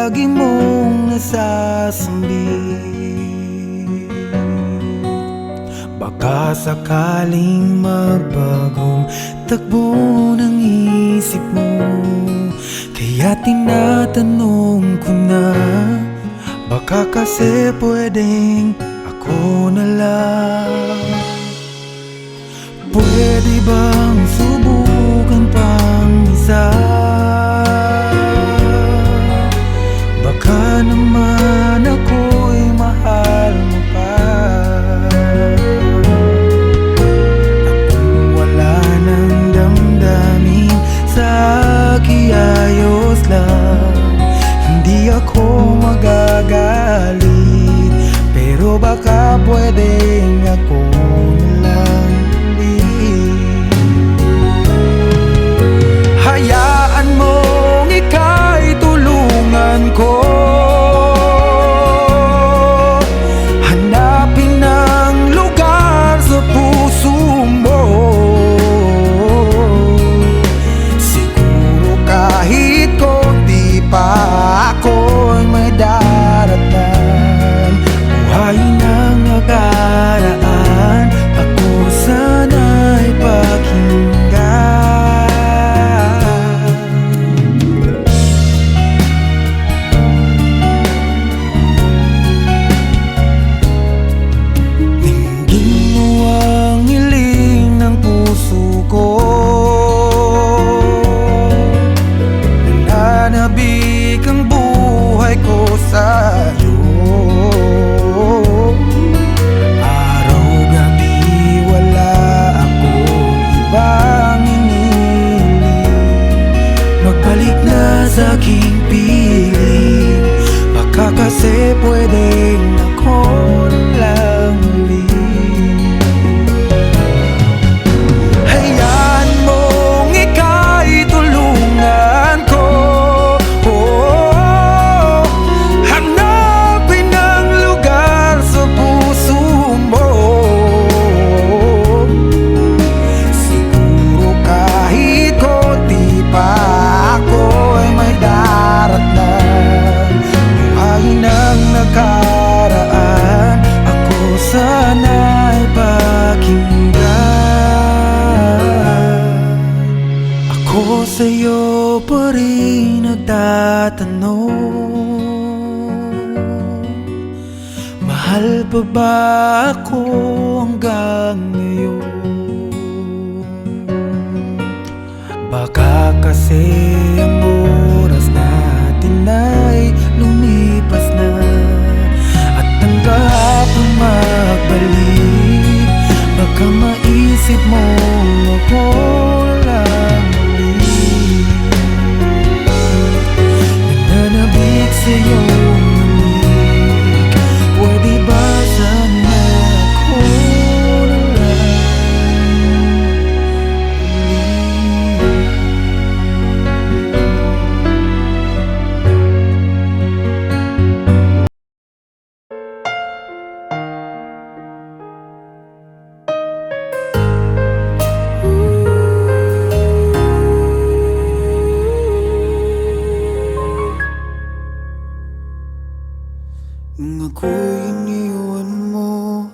lagi mong nasasambi. Baka sakaling magbagong takbo ng isip mo, kaya tinatanong ko na, baka kasi pwedeng ako na lang. Pwede bang subukan pang isa? Baka naman ako'y mahal mo pa. At kung wala nang damdamin sa akin, ayos lang, hindi ako magagalit. Pero baka pwedeng ako na lang. Hayaan mong ika'y tulungan ko, hanapin ang lugar sa puso mo. Siguro kahit konti pa ako'y may daratan. Buhayin ang nakaraan, ako sana'y pakinggan. Nananabik ang buhay ko sa'yo. Araw-gabi wala akong ibang iniling. Magbalik na sa aking piling, baka kasi pwedeng ako lang ulit. Hayaan mong ika'y tulungan ko, hanapin ang lugar sa puso mo. Siguro kahit konti pa ako'y may daratan. Buhayin ang nakaraan, ako sana'y pakinggan. Ako sa'yo pa rin nagtatanong, mahal pa ba ako hanggang ngayon? Baka kasi ang oras natin ay lumipas na, at ang kahapon magbalik. Baka maisip mo ako lang ulit. Nananabik sa'yo manig, pwede ba sana ako na lang nung ako'y iniwan mo,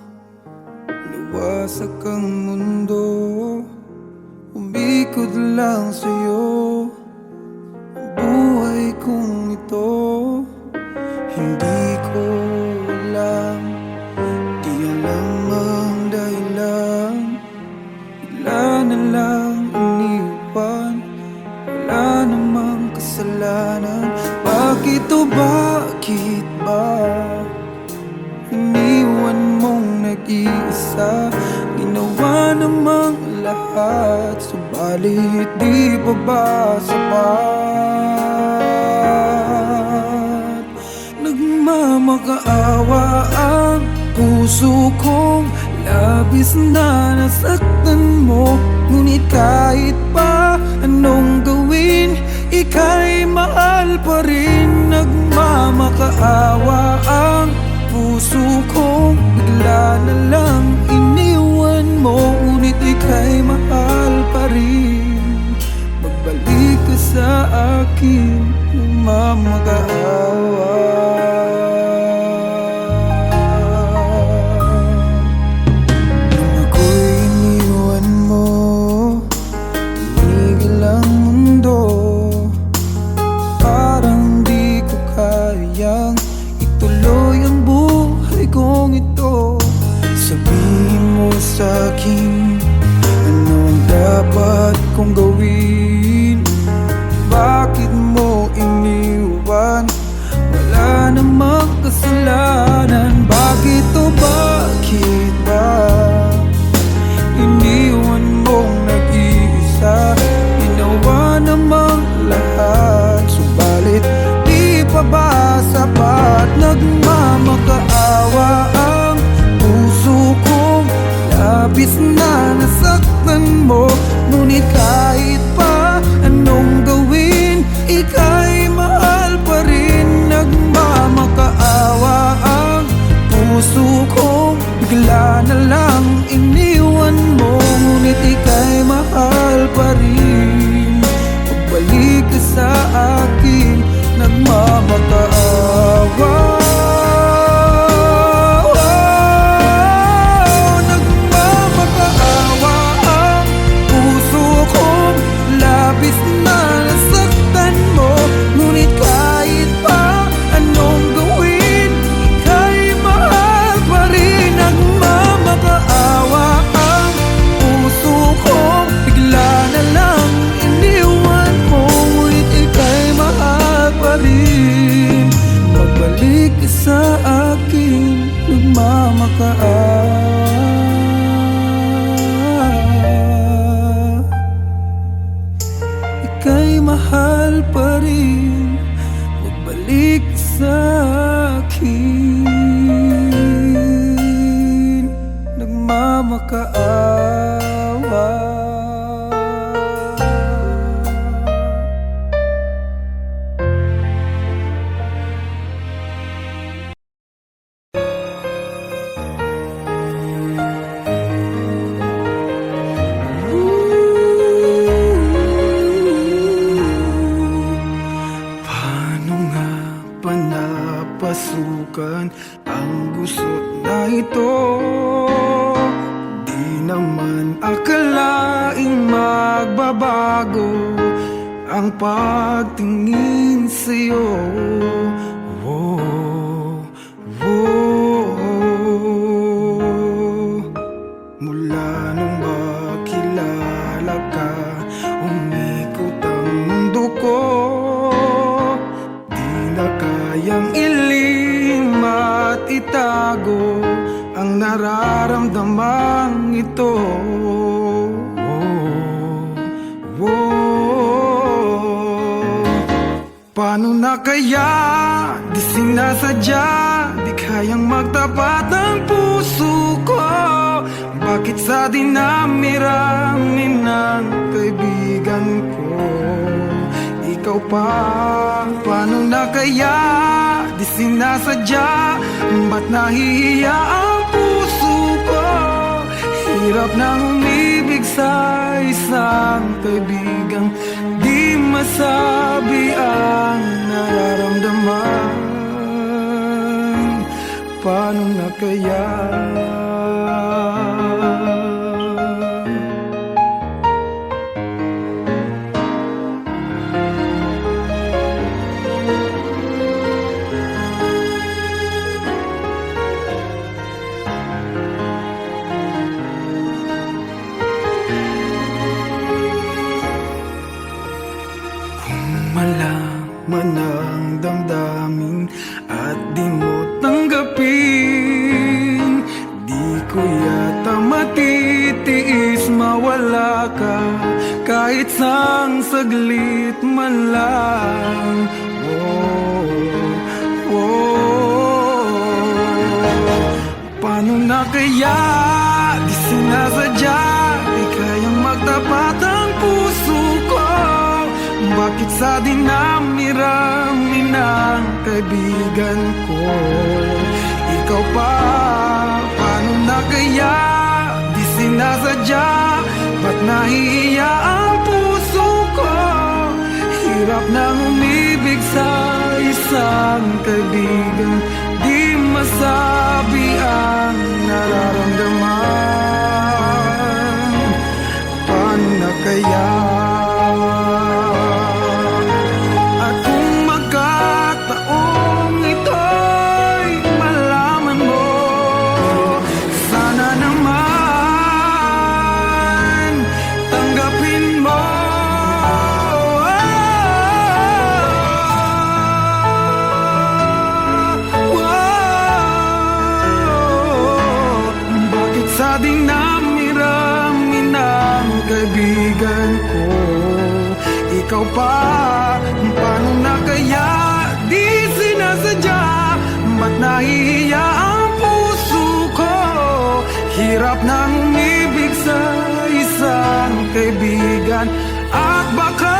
nawasak ang mundo. Umikot lang sa'yo ang buhay kong ito. Hindi ko alam, di alam ang dahilan. Bigla na lang iniwan, wala namang kasalanan. Bakit o bakit ba iniwan mong nag-iisa? Ginawa namang lahat, subalit di pa ba sapat? Nagmamakaawa ang puso kong labis na nasaktan mo. Ngunit kahit pa anong gawin, ika'y mahal pa rin. Nagmamakaawa ang puso kong bigla na lang iniwan mo. Ngunit ika'y mahal pa rin. Magbalik ka sa akin, nagmamakaawa. kong gawin? Bakit mo iniwan? Wala namang kasalanan. Bakit o bakit ba iniwan mong nag-iisa? Ginawa namang lahat, subalit di pa ba sapat? Nagmamakaawa ang puso kong labis na nasaktan mo. Ngunit kahit pa anong gawin, ika'y mahal pa rin. Nagmamakaawa ang puso kong bigla na lang iniwan mo. Ngunit ika'y mahal pa rin. Pagbalik ka sa akin, nagmamakaawa. Nagmamakaawa ang puso kong labis na nasaktan mo. Ngunit kahit pa anong gawin, ika'y mahal pa rin. Nagmamakaawa ang puso kong bigla na lang iniwan mo. Ngunit ika'y mahal pa rin. Magbalik ka sa akin, nagmamakaawa. Ika'y mahal pa rin. Magbalik ka sa akin, nagmamakaawa. Paano nga ba napasukan ang gusot na ito? Di naman akalaing magbabago ang pagtingin sa'yo. Oh, oh. Mula nung makilala ka, umikot ang mundo ko. Di na kayang ilim at itago ang nararamdamang ito. Oh, oh. Paano na kaya? Di sinasadya, di kayang magtapat ang puso ko. Bakit sa dinami-rami ng kaibigan ko, ikaw pa? Paano na kaya? Di sinasadya, ba't nahihiya ang puso ko? Hirap nang umibig sa isang kaibigang di masabi ang nararamdaman. Paano na kaya? Malaman ang damdamin at di mo tanggapin, di ko yata matitiis mawala ka kahit sang saglit man lang. Oh, oh. Paano na kaya? Di sinasadya, di kayang magtapat ang puso ko. Bakit sa dinami-rami ng kaibigan ko, ikaw pa? Paano na kaya? Di sinasadya, ba't nahihiya ang puso ko? Hirap nang umibig sa isang kaibigan di masabi ang nararamdaman. Paano na kaya? Tanggapin mo dinami-rami ng kaibigan ko, ikaw pa, paano na kaya di sinasadya? Ba't nahihiya ang puso ko? Hirap nang umibig sa isang kaibigan, at baka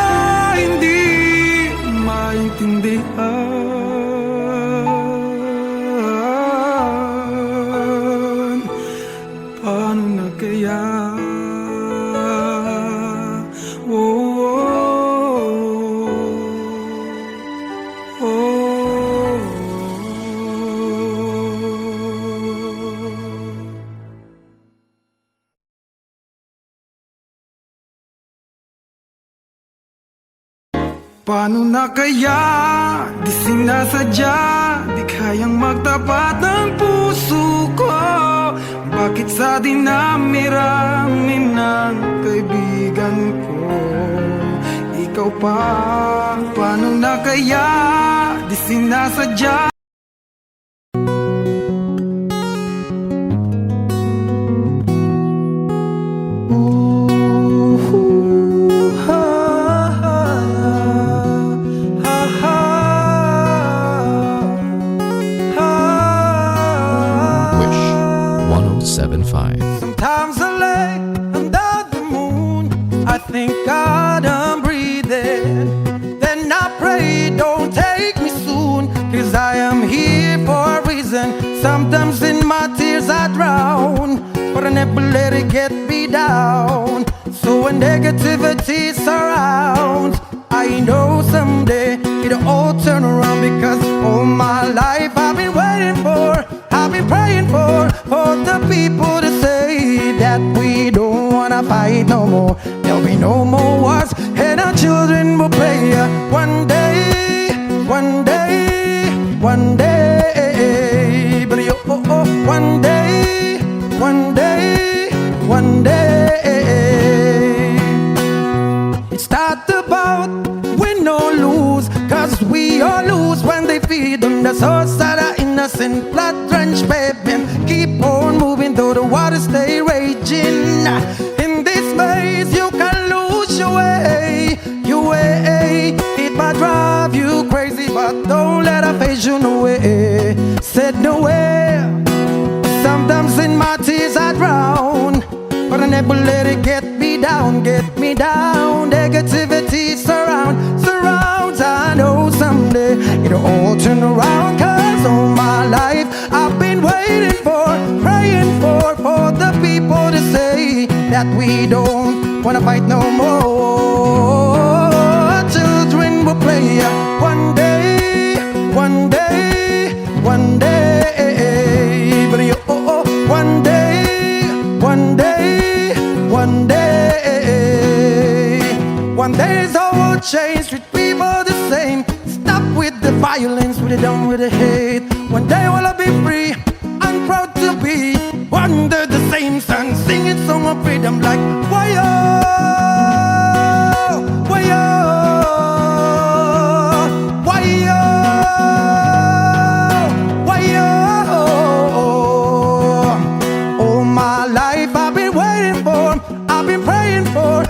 hindi maintindihan. Paano na kaya? Paano na kaya? Di sinasadya, di kayang magtapat ng puso ko. Bakit sa dinami-rami ng kaibigan ko, ikaw pa, paano na kaya? Di sinasadya. Sometimes I lay under the moon, I thank God I'm breathing. Then I pray, don't take me soon, 'cause I am here for a reason. Sometimes in my tears I drown, but I never let it get me down. So when negativity surrounds, I know someday it'll all turn around, because all my life I've been waiting for, I've been praying for the people to say that we don't wanna fight no more. There'll be no more wars, and our children will play. One day, one day, one day, but one day, one day, one day. It's not about win or lose, 'cause we all lose when they feed on the souls that are innocent, blood-drenched baby. Keep on moving though the waters stay raging. In this maze you can lose your way, your way. It might drive you crazy, but don't let it phase you no way. Said no way. Sometimes in my tears I drown, but I never let it get me down, get me down. Negativity surrounds. I know someday it'll all turn around, 'cause all my life I've been waiting for, praying for the people to say that we don't wanna fight no more. Children will play one day, one day, one day, but one day, one day, one day. One day the world change, treat people the same. Stop with the violence, we're done with the hate. One day will I be free, I'm proud to be under the same sun, singing song of freedom like why why why why. All my life I've been waiting for, I've been praying for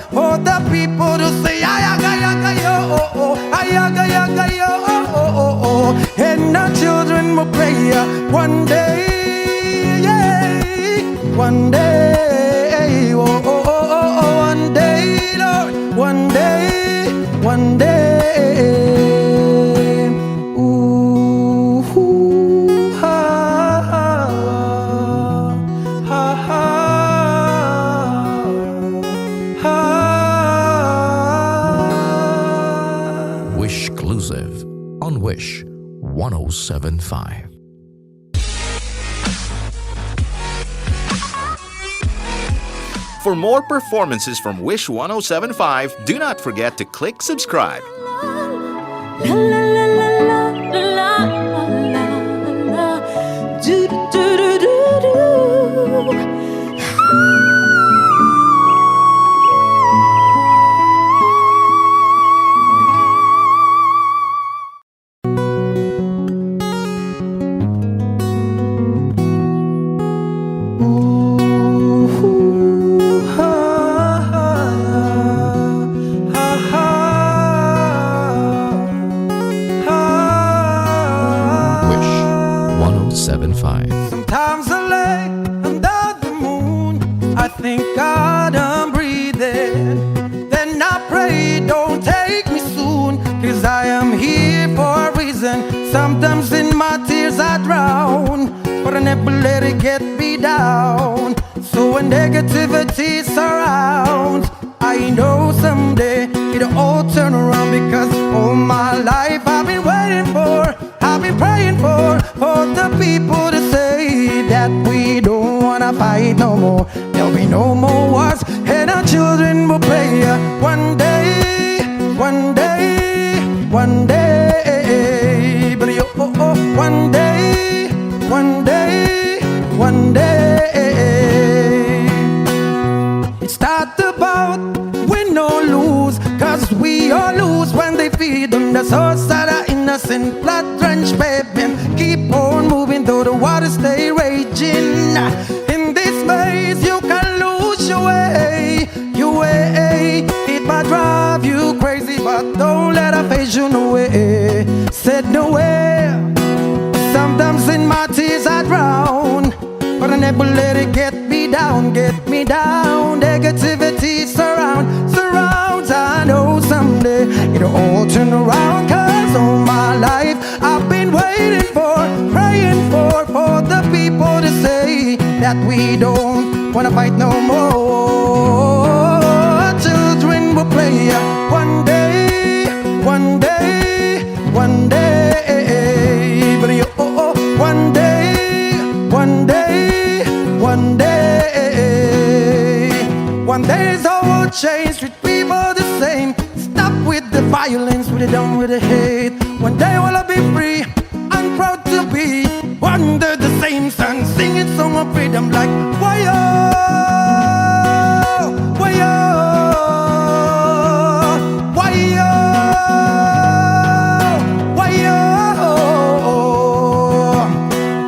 the people to say ayaga yo, ayaga yo, and our children will pray one day, yeah, one day, one day, Lord, one day, one day. Ooh, ha, ha, ha, ha, ha. Wish Exclusive on Wish 1075. For more performances from Wish 1075, do not forget to click subscribe. Sometimes I lay under the moon, I thank God I'm breathing. Then I pray, don't take me soon, 'cause I am here for a reason. Sometimes in my tears I drown, but I never let it get me down. So when negativity surrounds, I know someday it'll all turn around, because all my life I've been waiting for, I've been praying for the people to say that we don't wanna fight no more. There'll be no more wars, and our children will play. One day, one day, one day, but you, one day, one day, one day. It's not about win or lose, 'cause we all lose when they feed on the souls that are innocent, blood-drenched baby. Keep on moving though the waters stay raging. In this maze you can lose your way, your way. It might drive you crazy, but don't let it phase you no way. Said no way. Sometimes in my tears I drown, but I never let it get me down, get me down. Negativity surrounds. I know someday it'll all turn around, 'cause all my life I've been waiting for, praying for the people to say that we don't wanna fight no more. Children will play one day, one day, one day, but you, one day, one day, one day. One day the world change, treat people the same. Stop with the violence, we're done with the hate. One day will I be free, I'm proud to be under the same sun, singing song of freedom like why-yo, why-yo, why-yo, why-yo.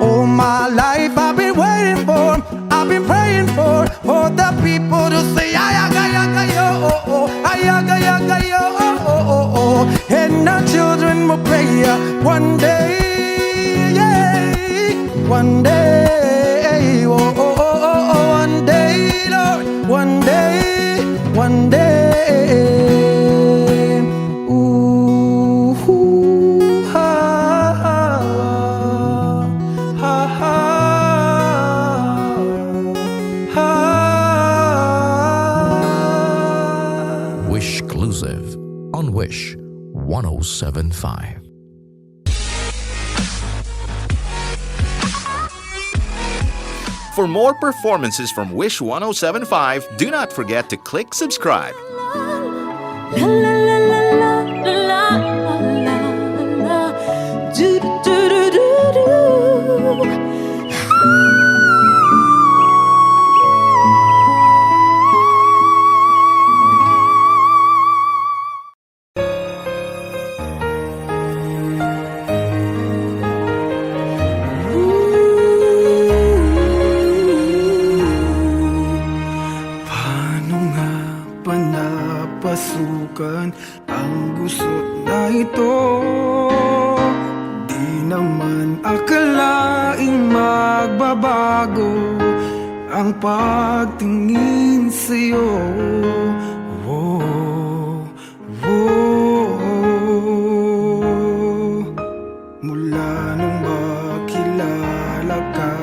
All my life I've been waiting for, I've been praying for the people to say ayaga yo, ayaga yo, and our children will pray one day, yeah, one day, one day, Lord, one day, one day. Ooh, ha, ha, ha, ha. Wishclusive on Wish 107.5. For more performances from Wish 107.5, do not forget to click subscribe. La la la la la la la la. Do do do do do. Paano nga ba napasukan ang gusot na ito? Di naman akalaing magbabago ang pagtingin sa'yo. Oh, oh. Mula nung makilala ka,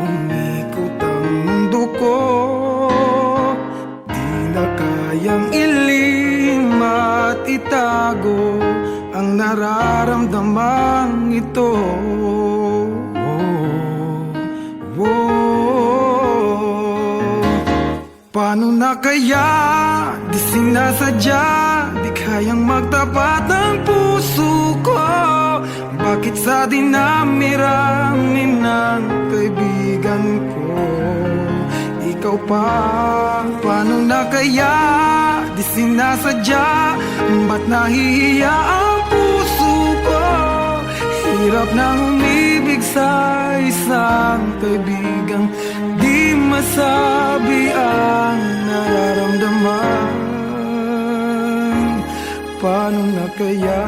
umikot ang mundo ko. Di na kayang ilim at itago ang nararamdamang ito. Oh, oh. Paano na kaya? Di sinasadya, di kayang magtapat ng puso ko. Bakit sa dinami-rami ng kaibigan ko, ikaw pa? Paano na kaya? Di sinasadya, ba't nahihiya ang puso ko? Hirap nang umibig sa isang kaibigang di masabi ang nararamdaman. Paano na kaya?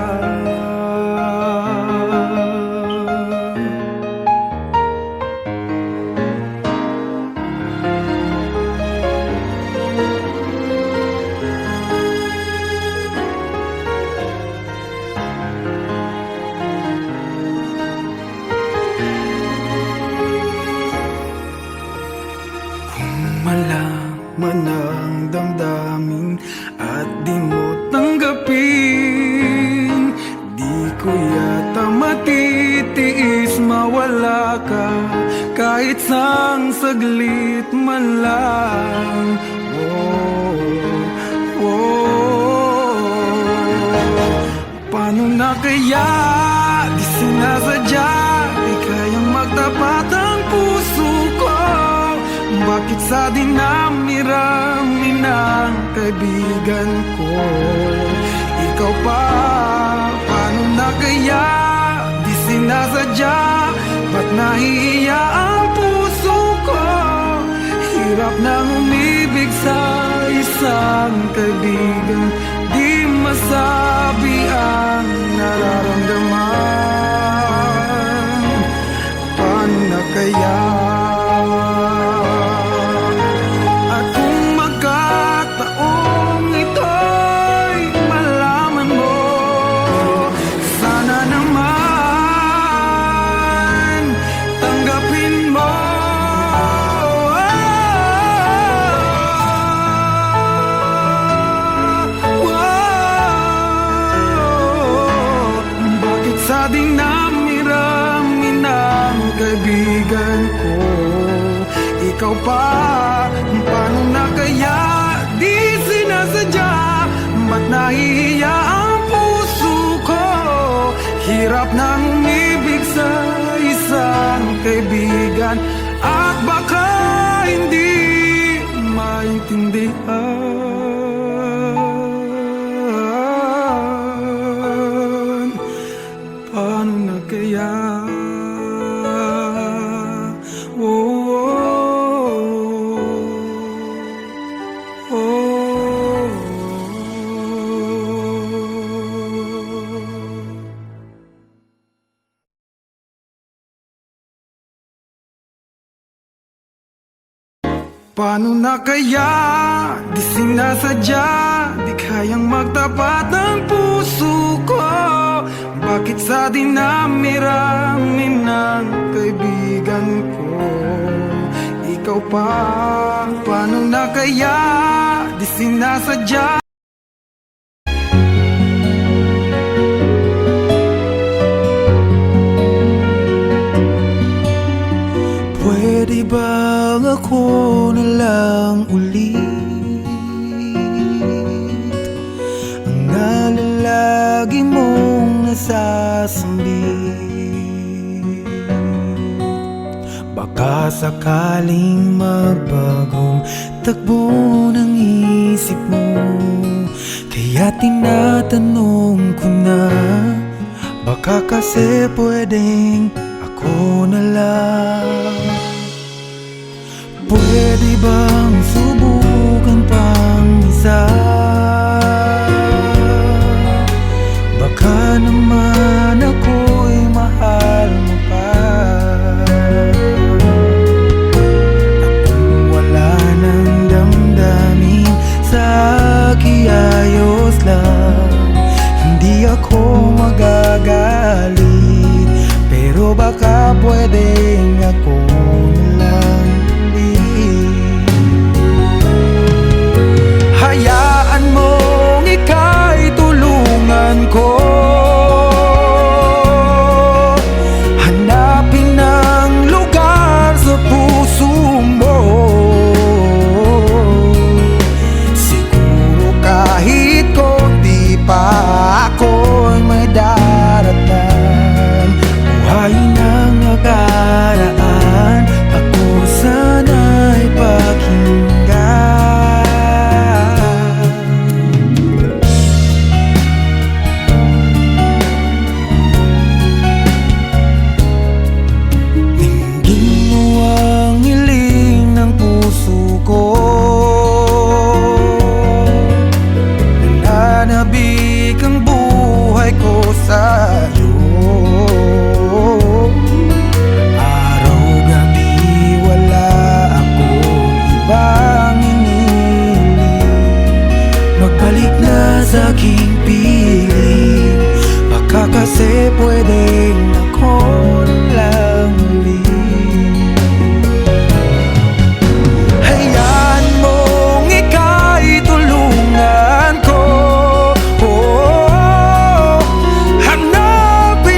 yata matitiis mawala ka kahit sang saglit man lang. Paano na kaya di sinasadya, di kayang magtapat ang puso ko? Bakit sa dinami-rami ng kaibigan ko ikaw pa? Paano na kaya di sinasadya, ba't nahihiya ang puso ko? Hirap nang umibig sa isang kaibigan, di masabi ang nararamdaman. Paano na kaya? At kung magkataong ito'y malaman mo, sana naman tanggapin mo. Bakit sa dinami-rami ng kaibigan ko ikaw pa? Paano na kaya di sinasadya, ba't nahihiya ang puso ko? Hirap nang umibig sa isang kaibigan at baka hindi maintindihan. Paano na kaya? Paano na kaya di sinasadya, di kayang magtapat ang puso ko? Bakit sa dinami-rami ng kaibigan ko ikaw pa? Paano na kaya di sinasadya? Pwede bang ako na lang ulit ang nalalagi mong nasasambit? Baka sakaling magbagong takbo ng isip mo, kaya tinatanong ko na, baka kasi pwedeng ako na lang. Pwede bang subukan pang isa? Baka naman ako'y mahal mo pa. At kung wala nang damdamin sa akin, ayos lang, hindi ako magagalit. Pero baka pwedeng ako na lang ulit. Hayaan mong ika'y tulungan ko, hanapin ang lugar sa puso mo. Siguro kahit konti pa ako'y may daratan, buhayin ang nakaraan, ako sana'y pakinggan. Dinggin mo ang hiling ng puso ko, nananabik ang buhay ko sa'yo. Magbalik na sa aking piling, baka kasi pwedeng ako lang ulit. Hayaan mong ika'y tulungan ko, hanapin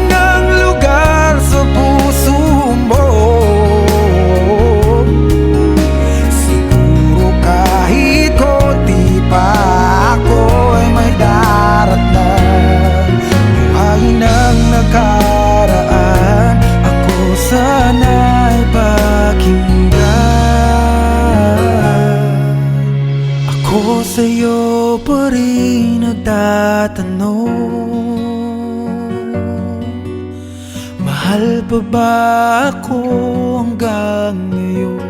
nagtatanong, mahal pa ba ako hanggang ngayon?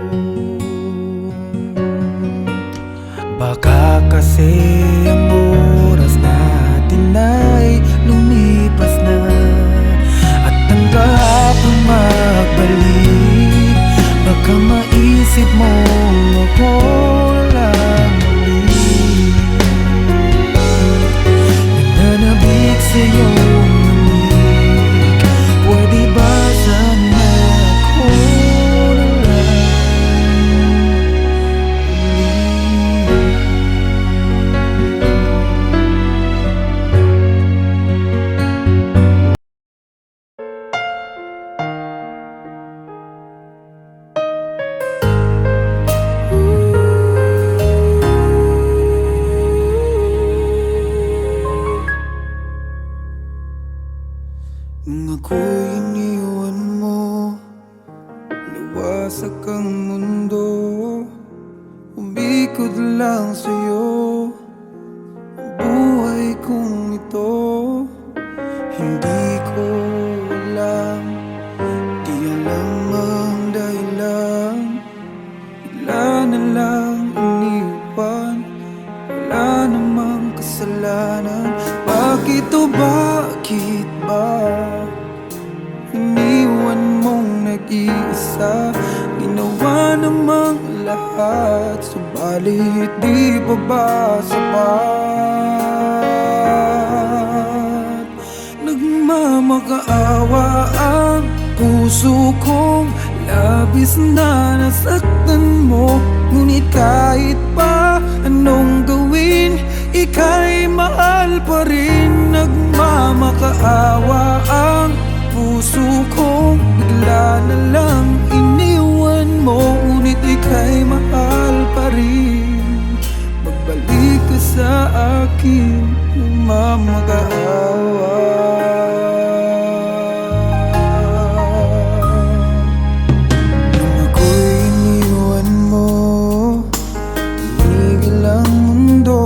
Baka kasi ang oras natin ay lumipas na, at ang kahapon magbalik. Baka maisip mo ako lang ulit, nananabik sa'yo manig. Pwede ba sana ako na lang nung ako'y iniwan mo, nawasak ang mundo, umikot lang sa'yo ang buhay kong ito. Hindi ko alam, di alam ang dahilan, bigla na lang iniwan, wala namang kasalanan. Bakit o bakit ba iniwan mong nag-iisa? Ginawa namang lahat, subalit di pa ba sapat? Nagmamakaawa ang puso kong labis na nasaktan mo, ngunit kahit pa anong gawin, ika'y mahal pa rin. Nagmamakaawa ang puso kong bigla na lang iniwan mo, ngunit ika'y mahal pa rin. Magbalik ka sa akin, nagmamakaawa. Nung ako'y iniwan mo, tumigil ang mundo,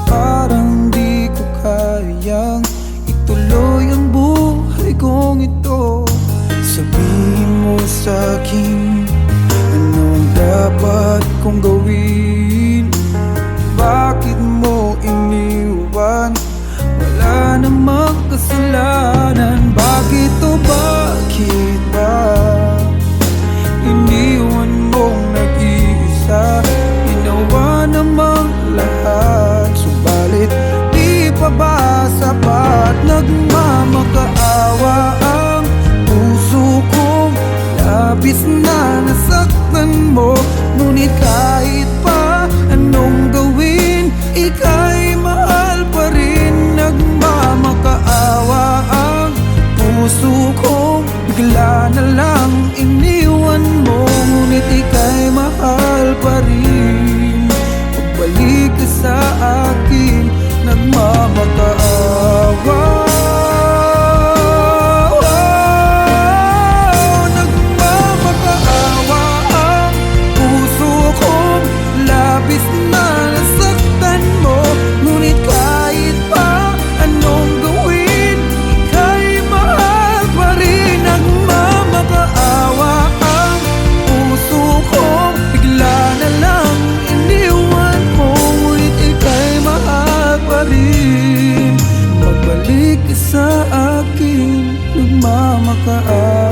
parang di ko kayang ituloy ang buhay kong ito. Sabihin mo sa'kin, anong dapat kong gawin? Bakit mo iniwan? Wala namang kasalanan. Bakit o bakit ba iniwan mong nag-iisa? Ginawa namang lahat, subalit di pa ba sapat? Nagmamakaawa ang puso kong labis na nasaktan mo, ngunit kahit pa anong gawin, ika'y mahal pa rin. Nagmamakaawa ang puso kong bigla na lang iniwan mo, ngunit ika'y mahal pa rin. Pagbalik ka sa akin, nagmamakaawa. Nagmamakaawa ang puso kong labis na nasaktan mo, ngunit kahit pa anong gawin, ika'y mahal pa rin. Nagmamakaawa ang puso kong bigla na lang iniwan mo, ngunit ika'y mahal pa rin. Magbalik ka sa akin, nagmamakaawa.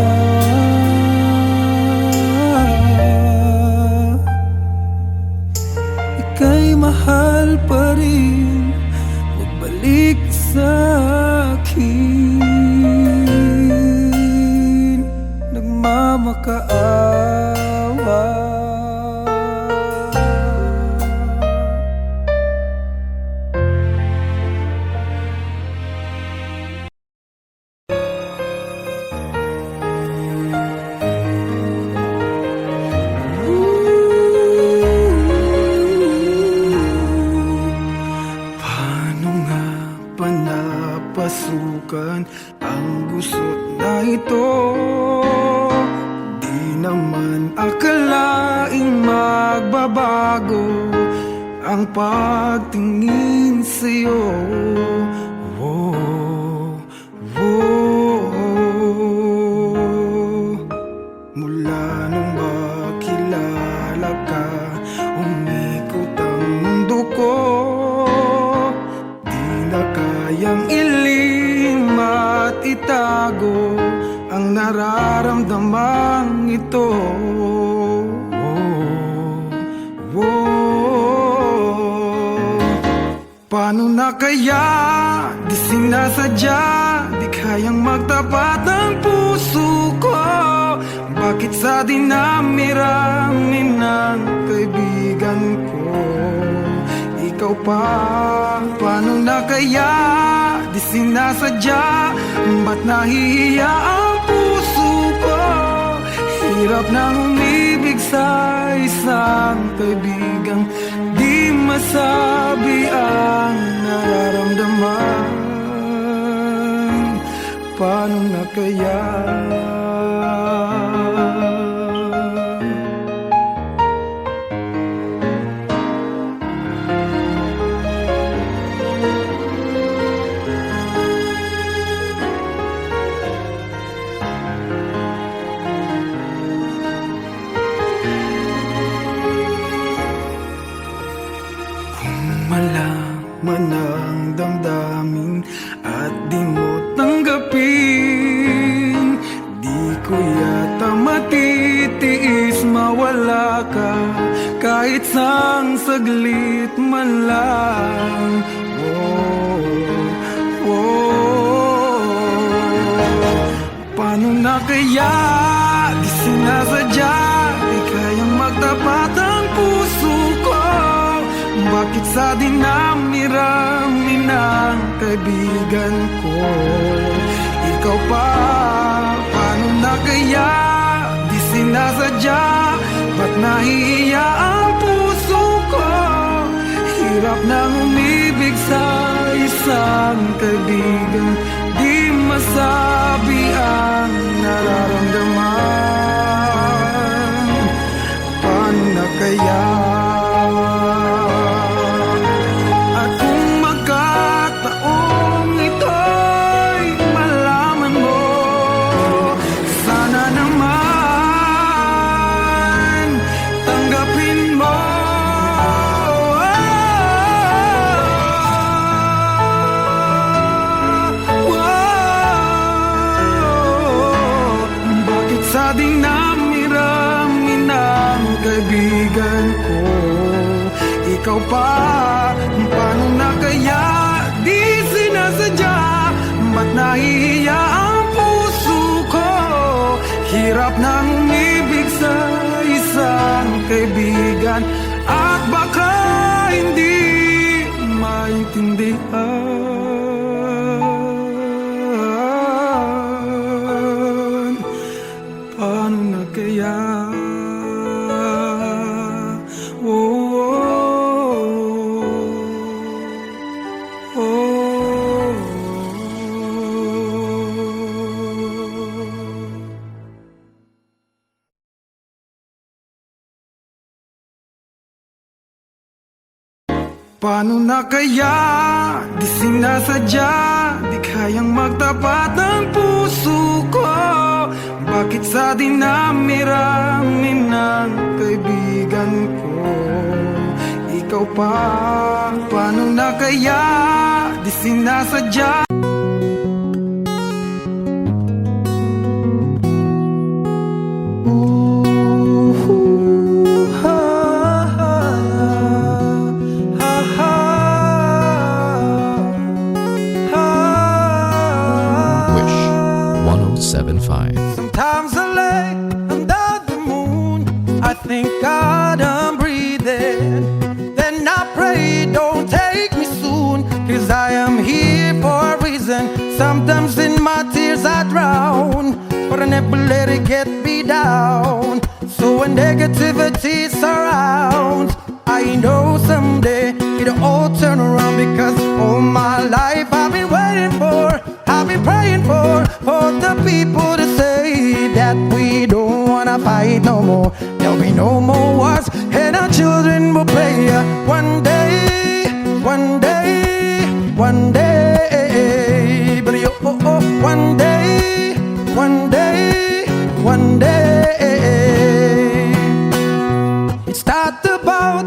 Ika'y mahal pa rin, magbalik ka sa akin, nagmamakaawa. Paano nga ba napasukan ang gusot na ito? Di naman akalaing magbabago ang pagtingin sa'yo. Oh, oh. Mula nung makilala ka, umikot ang mundo ko. Di na kayang ilim at itago ang nararamdamang ito. Paano na kaya? Di sinasadya, di kayang magtapat ng puso ko. Bakit sa dinami-rami ng kaibigan ko ikaw pa? Paano na kaya? Di sinasadya, ba't nahihiya ang puso ko? Hirap nang umibig sa isang kaibigang di masabi ang nararamdaman. Paano na kaya? Malaman ang damdamin at di mo tanggapin. Di ko yata matitiis mawala ka kahit sang saglit man lang. Oh, oh. Paano na kaya? Di sinasadya, di kayang magtapat ang puso ko. Bakit sa dinami-rami ng kaibigan ko ikaw pa? Paano na kaya? Di sinasadya, ba't nahihiya ang puso ko? Hirap nang umibig sa isang kaibigan di masabi ang nararamdaman. Paano na kaya? Sa dinami-rami ng kaibigan ko ikaw pa? Paano na kaya? Di sinasadya, ba't nahihiya ang puso ko? Hirap nang umibig sa isang kaibigan at baka hindi maintindihan. Paano na kaya? Oh, oh, oh. Paano na kaya? Di sinasadya, di kayang magtapat ng puso ko. Bakit sa dinami-rami ng kaibigan ko ikaw pa? Paano na kaya? Di sinasadya. Wish 1075. Sometimes I lay under the moon, I thank God I'm breathing. Then I pray, don't take me soon, 'cause I am here for a reason. Sometimes in my tears I drown, but I never let it get me down. So when negativity surrounds, I know someday it'll all turn around, because all my life I've been waiting for, I've been praying for the people to say that we don't wanna fight no more. There'll be no more wars, and our children will play. One day, one day, but you, one day, one day, one day. It's not about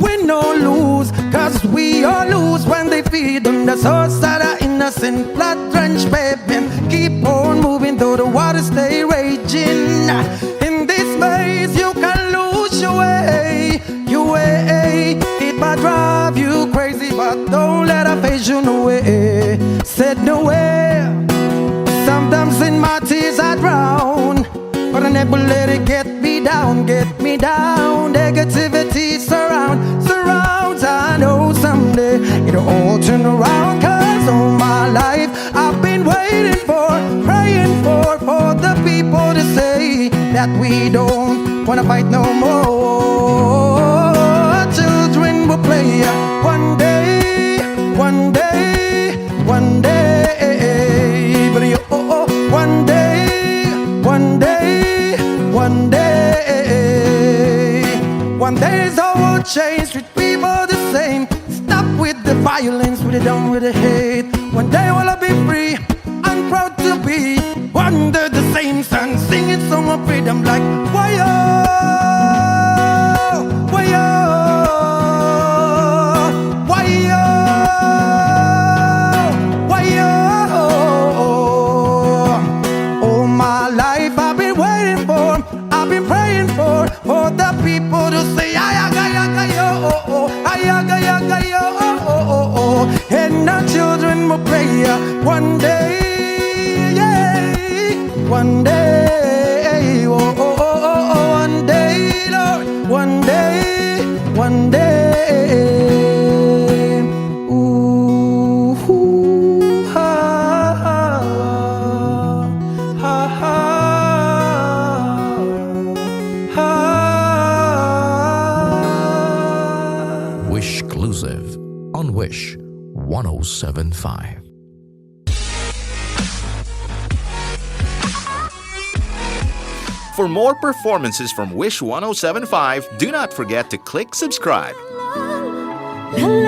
win or lose, cause we all lose when they feed on the souls that are innocent, blood-drenched pavement. Keep on moving though the waters stay raging. In this maze you can lose your way, your way. It might drive you crazy, but don't let it phase you no way. Said nowhere. Sometimes in my tears I drown, but I never let it get me down, get me down. Negativity surrounds. I know someday it'll all turn around, cause all my life I've been waiting for, praying for the people to say that we don't wanna fight no more. Children will play one day, one day, one day, but you, one day, one day, one day. One day the whole change, treat people the same. Stop with the violence, we're done with the hate. One day will I be free, I'm proud to be under the same sun, singing song of freedom like why-oh, why-oh, why-oh, why-oh. All my life I've been waiting for, I've been praying for the people to say ayaga-yaga-yo, ayaga-yaga-yo. And our children will pray one day, yeah, one day, one day, Lord, one day, one day. Ooh, ha, ha, ha, ha, ha. Wish Exclusive on Wish 1075. For more performances from Wish 1075, do not forget to click subscribe. La